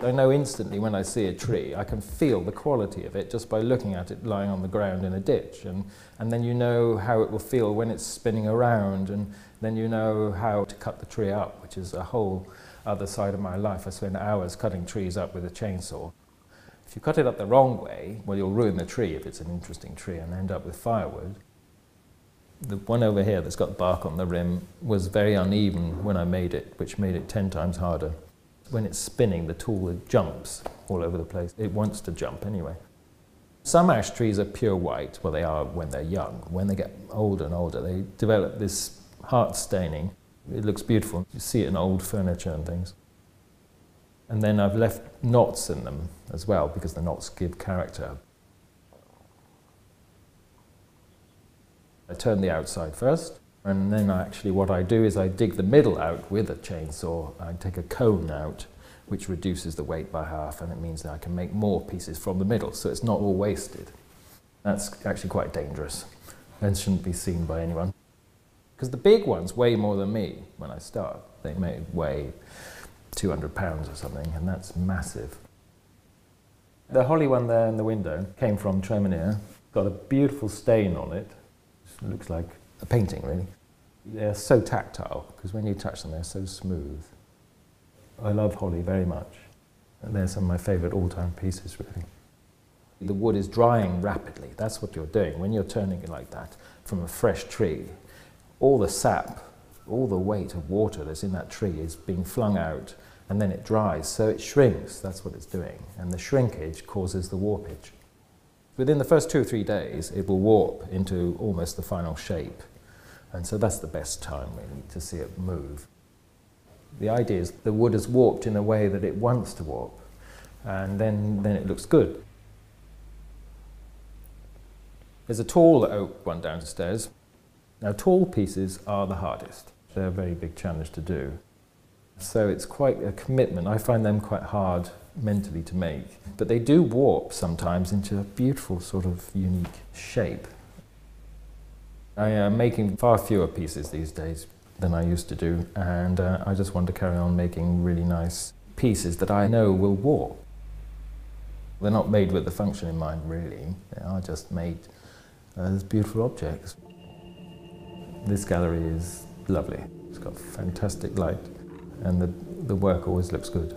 I know instantly when I see a tree, I can feel the quality of it just by looking at it lying on the ground in a ditch. And then you know how it will feel when it's spinning around, and then you know how to cut the tree up, which is a whole other side of my life. I spend hours cutting trees up with a chainsaw. If you cut it up the wrong way, well, you'll ruin the tree if it's an interesting tree and end up with firewood. The one over here that's got bark on the rim was very uneven when I made it, which made it 10 times harder. When it's spinning, the tool jumps all over the place. It wants to jump anyway. Some ash trees are pure white. Well, they are when they're young. When they get older and older, they develop this heart staining. It looks beautiful. You see it in old furniture and things. And then I've left knots in them as well, because the knots give character. I turn the outside first, and then what I do is I dig the middle out with a chainsaw. I take a cone out, which reduces the weight by half, and it means that I can make more pieces from the middle, so it's not all wasted. That's actually quite dangerous and shouldn't be seen by anyone. Because the big ones weigh more than me when I start. They may weigh 200 pounds or something, and that's massive. The holly one there in the window came from Tremenere. Got a beautiful stain on it. It looks like a painting, really. They're so tactile, because when you touch them, they're so smooth. I love holly very much. And they're some of my favourite all-time pieces, really. The wood is drying rapidly. That's what you're doing. When you're turning it like that from a fresh tree, all the sap, all the weight of water that's in that tree is being flung out, and then it dries, so it shrinks. That's what it's doing. And the shrinkage causes the warpage. Within the first 2 or 3 days, it will warp into almost the final shape. And so that's the best time, really, to see it move. The idea is the wood is warped in a way that it wants to warp, and then it looks good. There's a tall oak one downstairs. Now, tall pieces are the hardest. They're a very big challenge to do. So it's quite a commitment. I find them quite hard mentally to make. But they do warp sometimes into a beautiful sort of unique shape. I am making far fewer pieces these days than I used to do, and I just want to carry on making really nice pieces that I know will warp. They're not made with the function in mind, really. They are just made as beautiful objects. This gallery is lovely. It's got fantastic light, and the work always looks good.